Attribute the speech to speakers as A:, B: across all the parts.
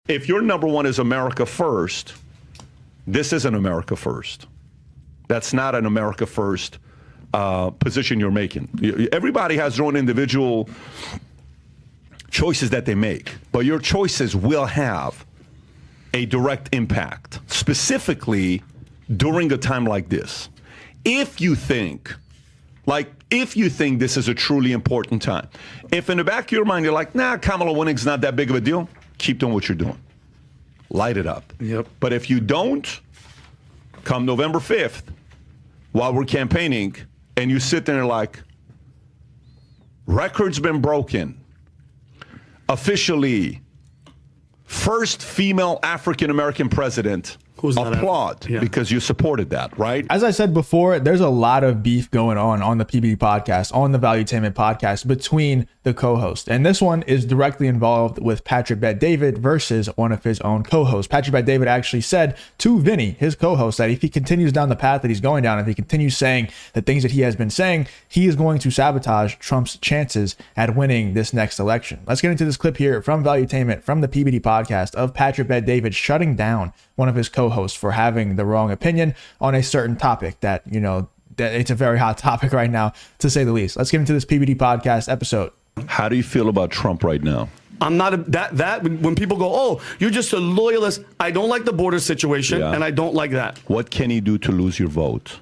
A: if your number one is America first, this isn't America first. That's not an America first position you're making. Everybody has their own individual choices that they make, but your choices will have a direct impact, specifically during a time like this. If you think this is a truly important time, if in the back of your mind you're like, nah, Kamala winning's not that big of a deal, keep doing what you're doing. Light it up.
B: Yep.
A: But if you don't, come November 5th, while we're campaigning, and you sit there like, record's been broken. Officially, first female African-American president. Applaud because you supported that, right?
C: As I said before, there's a lot of beef going on the PBD podcast, on the Valuetainment podcast between the co-hosts. And this one is directly involved with Patrick Bet-David versus one of his own co-hosts. Patrick Bet-David actually said to Vinny, his co-host, that if he continues down the path that he's going down, if he continues saying the things that he has been saying, he is going to sabotage Trump's chances at winning this next election. Let's get into this clip here from Valuetainment, from the PBD podcast, of Patrick Bet-David shutting down one of his co-hosts for having the wrong opinion on a certain topic that, you know, that it's a very hot topic right now, to say the least. Let's get into this PBD podcast episode.
A: How do you feel about Trump right now?
B: I'm not that when people go, oh, you're just a loyalist. I don't like the border situation, and I don't like that.
A: What can he do to lose your vote?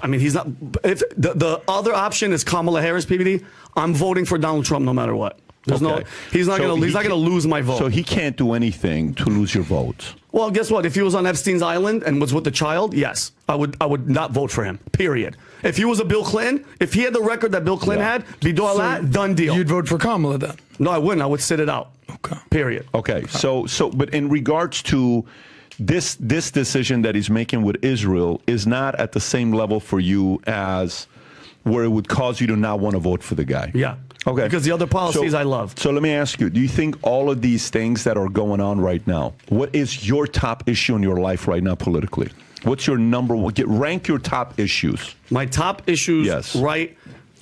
B: I mean, he's not. If the other option is Kamala Harris, PBD, I'm voting for Donald Trump no matter what. There's no. He's not going to lose my vote.
A: So he can't do anything to lose your vote.
B: Well, guess what? If he was on Epstein's island and was with the child, yes, I would not vote for him. Period. If he was a Bill Clinton, if he had the record that Bill Clinton had, done deal.
D: You'd vote for Kamala then?
B: No, I wouldn't. I would sit it out.
D: Okay.
B: Period.
A: Okay. So, but in regards to this decision that he's making with Israel is not at the same level for you as where it would cause you to not want to vote for the guy.
B: Yeah.
A: Okay.
B: Because the other policies I love.
A: So let me ask you, do you think all of these things that are going on right now, what is your top issue in your life right now politically? What's your number one? Rank your top issues.
B: My top issues right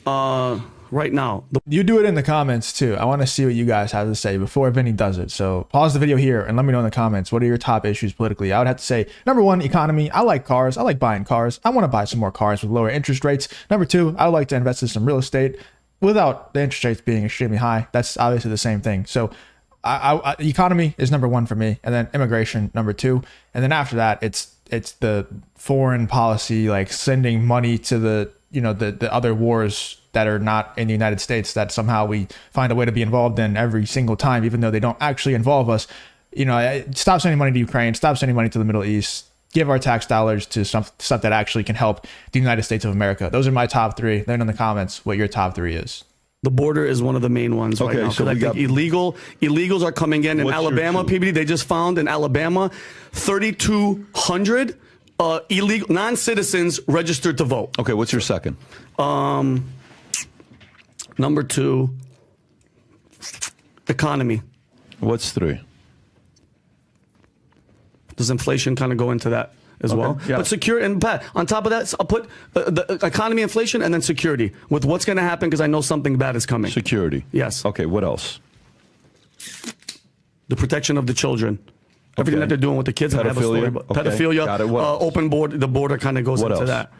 B: now.
C: You do it in the comments too. I want to see what you guys have to say before Vinny does it. So pause the video here and let me know in the comments, what are your top issues politically? I would have to say, number one, economy. I like cars. I like buying cars. I want to buy some more cars with lower interest rates. Number two, I would like to invest in some real estate without the interest rates being extremely high. That's obviously the same thing. So economy is number one for me, and then immigration number two, and then after that it's the foreign policy, like sending money to the other wars that are not in the United States that somehow we find a way to be involved in every single time, even though they don't actually involve us. Stop sending money to Ukraine, stop sending money to the Middle East, give our tax dollars to stuff that actually can help the United States of America. Those are my top three. Then in the comments what your top three is.
B: The border is one of the main ones right now. So I think illegals are coming in Alabama. PBD, they just found in Alabama 3,200 illegal non-citizens registered to vote.
A: Okay, what's your second?
B: Number two, economy.
A: What's three?
B: Does inflation kind of go into that as well? Yeah. But security, and Pat, on top of that, I'll put the economy, inflation, and then security with what's going to happen because I know something bad is coming.
A: Security.
B: Yes.
A: Okay, what else?
B: The protection of the children. Everything that they're doing with the kids. I have a story about pedophilia. Open border. The border kind of goes into that.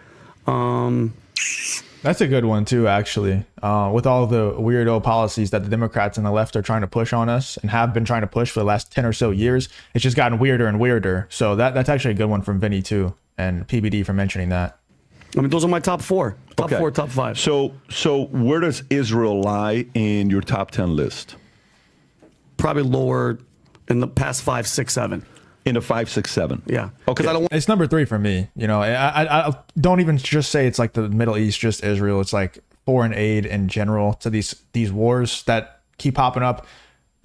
C: That's a good one too, actually. With all the weirdo policies that the Democrats and the left are trying to push on us and have been trying to push for the last 10 or so years, it's just gotten weirder and weirder. So that's actually a good one from Vinny too, and PBD for mentioning that.
B: I mean, those are my top four. Top four, top five.
A: So where does Israel lie in your top 10 list?
B: Probably lower in the past 5, 6, 7.
A: In a 5, 6, 7.
B: Yeah.
A: Okay.
B: I don't
C: it's number 3 for me. I don't even just say it's like the Middle East, just Israel. It's like foreign aid in general to these wars that keep popping up.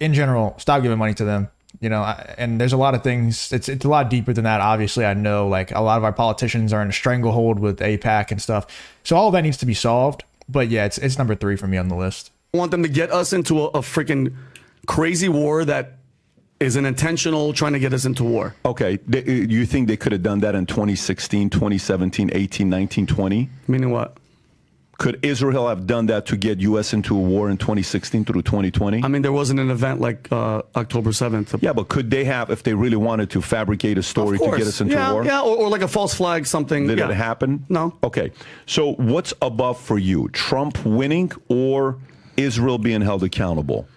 C: In general, stop giving money to them. And there's a lot of things. It's a lot deeper than that. Obviously, I know like a lot of our politicians are in a stranglehold with AIPAC and stuff. So all of that needs to be solved. But yeah, it's number 3 for me on the list.
B: I want them to get us into a freaking crazy war that is an intentional trying to get us into war.
A: Okay. You think they could have done that in 2016, 2017, 18, 19, 20?
B: Meaning what?
A: Could Israel have done that to get U.S. into a war in 2016 through 2020?
B: I mean, there wasn't an event like October 7th.
A: Yeah, but could they have, if they really wanted to, fabricate a story to get us into war?
B: Yeah, or like a false flag, something.
A: Did it happen?
B: No.
A: Okay. So what's above for you? Trump winning or Israel being held accountable?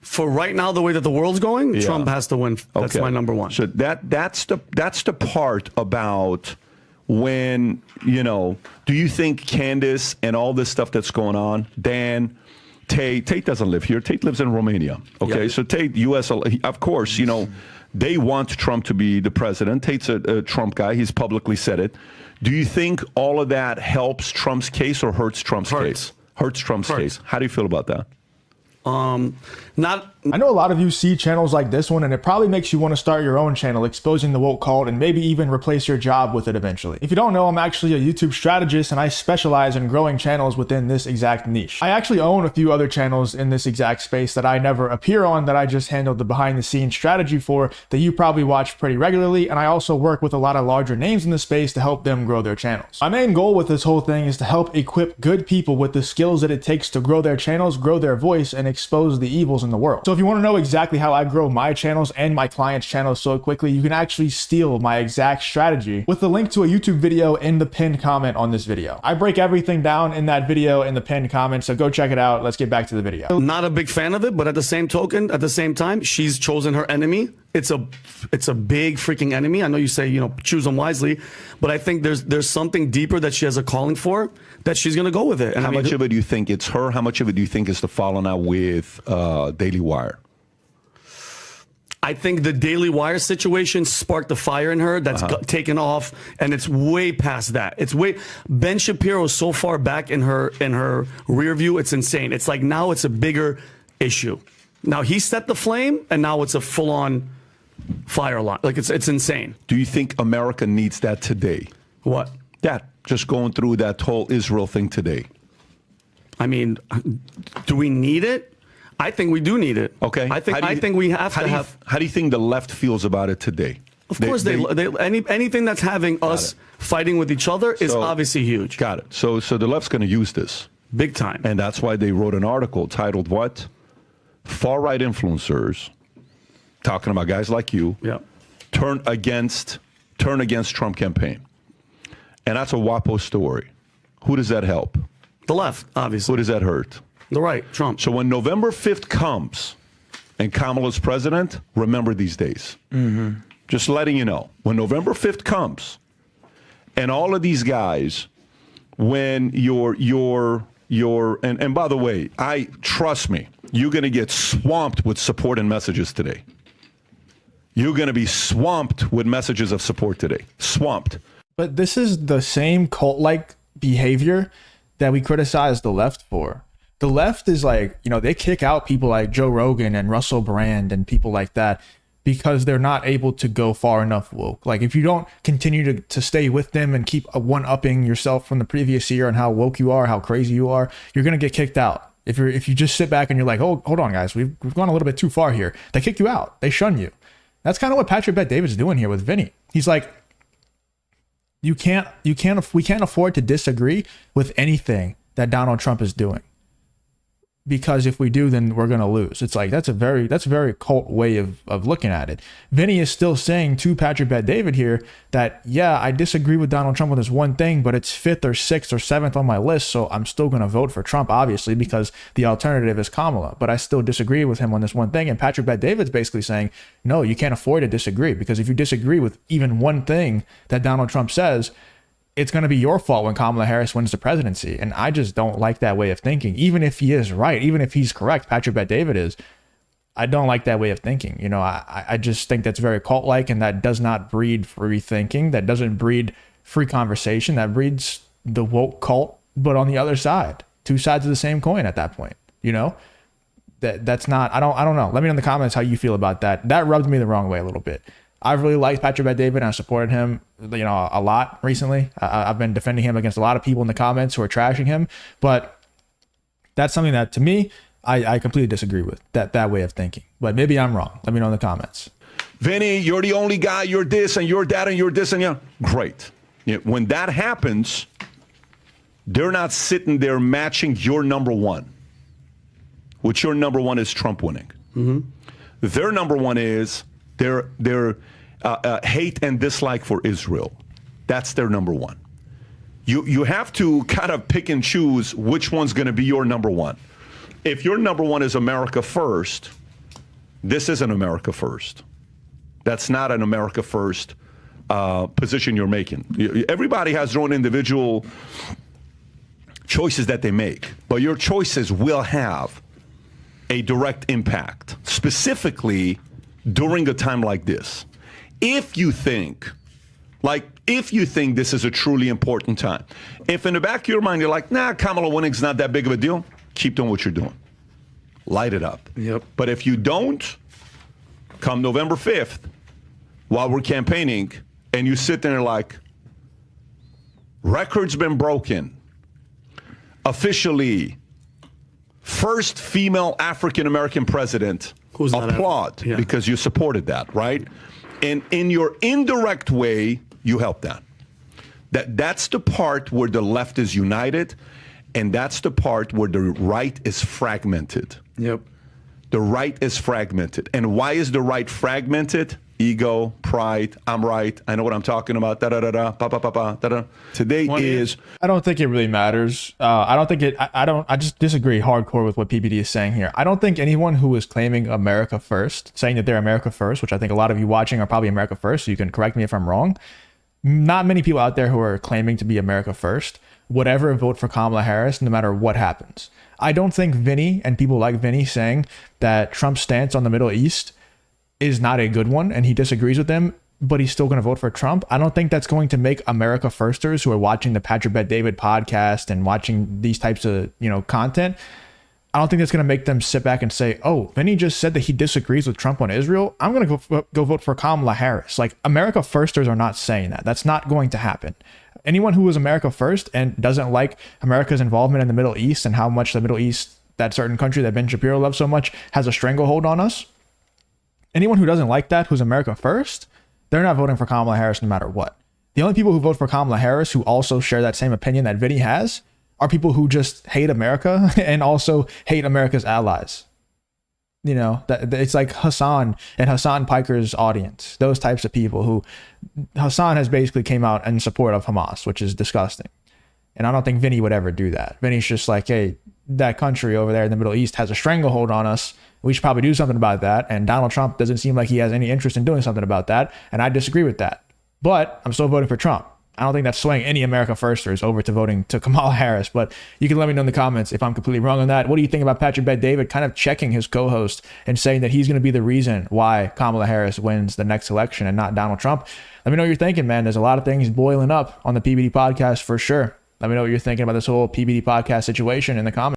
B: For right now, the way that the world's going, Trump has to win. That's my number one.
A: So that's the part about when, do you think Candace and all this stuff that's going on, Dan, Tate doesn't live here. Tate lives in Romania. Okay, so Tate, U.S., of course, they want Trump to be the president. Tate's a Trump guy. He's publicly said it. Do you think all of that helps Trump's case or hurts Trump's case? Hurts Trump's case. How do you feel about that?
C: I know a lot of you see channels like this one, and it probably makes you want to start your own channel exposing the woke cult and maybe even replace your job with it eventually. If you don't know, I'm actually a YouTube strategist and I specialize in growing channels within this exact niche. I actually own a few other channels in this exact space that I never appear on, that I just handled the behind the scenes strategy for, that you probably watch pretty regularly, and I also work with a lot of larger names in the space to help them grow their channels. My main goal with this whole thing is to help equip good people with the skills that it takes to grow their channels, grow their voice, and expose the evils in the world. So if you want to know exactly how I grow my channels and my clients' channels so quickly, you can actually steal my exact strategy with the link to a YouTube video in the pinned comment on this video. I break everything down in that video in the pinned comment, so go check it out. Let's get back to the video.
B: Not a big fan of it, but at the same time, she's chosen her enemy. It's a big freaking enemy. I know you say, choose them wisely, but I think there's something deeper that she has a calling for, that she's going to go with it. And
A: how much of it do you think it's her? How much of it do you think is the falling out with Daily Wire?
B: I think the Daily Wire situation sparked a fire in her that's taken off, and it's way past that. Ben Shapiro is so far back in her rear view, it's insane. It's like now it's a bigger issue. Now he set the flame, and now it's a full-on fire line. Like it's insane.
A: Do you think America needs that today?
B: What?
A: That, just going through that whole Israel thing today.
B: I mean, do we need it? I think we do need it.
A: Okay.
B: I think we have to have.
A: How do you think the left feels about it today?
B: Of course, anything that's having us fighting with each other is obviously huge.
A: Got it. So the left's going to use this
B: big time,
A: and that's why they wrote an article titled "What? Far-right influencers talking about guys like you turn against Trump campaign," and that's a WAPO story. Who does that help?
B: The left, obviously.
A: Who does that hurt?
B: The right, Trump.
A: So when November 5th comes and Kamala's president, remember these days. Just letting you know. When November 5th comes and all of these guys, when and by the way, trust me, you're going to get swamped with support and messages today. You're going to be swamped with messages of support today. Swamped.
C: But this is the same cult-like behavior that we criticize the left for. The left is like, they kick out people like Joe Rogan and Russell Brand and people like that because they're not able to go far enough woke. Like if you don't continue to stay with them and keep one-upping yourself from the previous year on how woke you are, how crazy you are, you're going to get kicked out. If you just sit back and you're like, oh, hold on, guys, we've gone a little bit too far here. They kick you out. They shun you. That's kind of what Patrick Bet-David's doing here with Vinny. He's like, we can't afford to disagree with anything that Donald Trump is doing. Because if we do, then we're going to lose. It's like, that's a very cult way of looking at it. Vinny is still saying to Patrick Bet-David here that, yeah, I disagree with Donald Trump on this one thing, but it's 5th or 6th or 7th on my list. So I'm still going to vote for Trump, obviously, because the alternative is Kamala. But I still disagree with him on this one thing. And Patrick Bet-David's basically saying, no, you can't afford to disagree, because if you disagree with even one thing that Donald Trump says, it's going to be your fault when Kamala Harris wins the presidency. And I just don't like that way of thinking. Even if he is right, even if he's correct, Patrick Bet-David is, I don't like that way of thinking. I just think that's very cult-like, and that does not breed free thinking. That doesn't breed free conversation. That breeds the woke cult, but on the other side. Two sides of the same coin at that point. That's not, I don't know. Let me know in the comments how you feel about that. That rubbed me the wrong way a little bit. I've really liked Patrick Bet-David, and I supported him, a lot recently. I've been defending him against a lot of people in the comments who are trashing him, but that's something that, to me, I completely disagree with, that way of thinking. But maybe I'm wrong. Let me know in the comments.
A: Vinny, you're the only guy, you're this, and you're that, and you're this, and yeah. Great. When that happens, they're not sitting there matching your number one, which your number one is Trump winning. Their number one is their hate and dislike for Israel. That's their number one. You have to kind of pick and choose which one's going to be your number one. If your number one is America first, this isn't America first. That's not an America first position you're making. Everybody has their own individual choices that they make, but your choices will have a direct impact, specifically during a time like this. If you think this is a truly important time, if in the back of your mind you're like, nah, Kamala winning's not that big of a deal, keep doing what you're doing. Light it up.
B: Yep.
A: But if you don't, come November 5th, while we're campaigning, and you sit there like, record's been broken. Officially, first female African-American president,
B: Who's not
A: applaud
B: yeah.
A: because you supported that, right? And in your indirect way, you help that. That's the part where the left is united, and that's the part where the right is fragmented.
B: Yep.
A: The right is fragmented. And why is the right fragmented? Ego, pride, I'm right, I know what I'm talking about, da-da-da-da, pa-pa-pa-pa, da-da. Today is...
C: I don't think it really matters. I just disagree hardcore with what PBD is saying here. I don't think anyone who is claiming America first, saying that they're America first, which I think a lot of you watching are probably America first, so you can correct me if I'm wrong. Not many people out there who are claiming to be America first would ever vote for Kamala Harris no matter what happens. I don't think Vinny and people like Vinny saying that Trump's stance on the Middle East is not a good one and he disagrees with them, but he's still going to vote for Trump. I don't think that's going to make America firsters who are watching the Patrick Bet David podcast and watching these types of, content. I don't think that's going to make them sit back and say, oh, Vinny just said that he disagrees with Trump on Israel. I'm going to go vote for Kamala Harris. Like, America firsters are not saying that. That's not going to happen. Anyone who is America first and doesn't like America's involvement in the Middle East and how much the Middle East, that certain country that Ben Shapiro loves so much, has a stranglehold on us, anyone who doesn't like that, who's America first, they're not voting for Kamala Harris no matter what. The only people who vote for Kamala Harris who also share that same opinion that Vinny has are people who just hate America and also hate America's allies. That it's like Hassan and Hassan Piker's audience, those types of people who Hassan has basically came out in support of Hamas, which is disgusting. And I don't think Vinny would ever do that. Vinny's just like, hey, that country over there in the Middle East has a stranglehold on us. We should probably do something about that. And Donald Trump doesn't seem like he has any interest in doing something about that. And I disagree with that. But I'm still voting for Trump. I don't think that's swaying any America firsters over to voting to Kamala Harris. But you can let me know in the comments if I'm completely wrong on that. What do you think about Patrick Bet David kind of checking his co-host and saying that he's going to be the reason why Kamala Harris wins the next election and not Donald Trump? Let me know what you're thinking, man. There's a lot of things boiling up on the PBD podcast for sure. Let me know what you're thinking about this whole PBD podcast situation in the comments.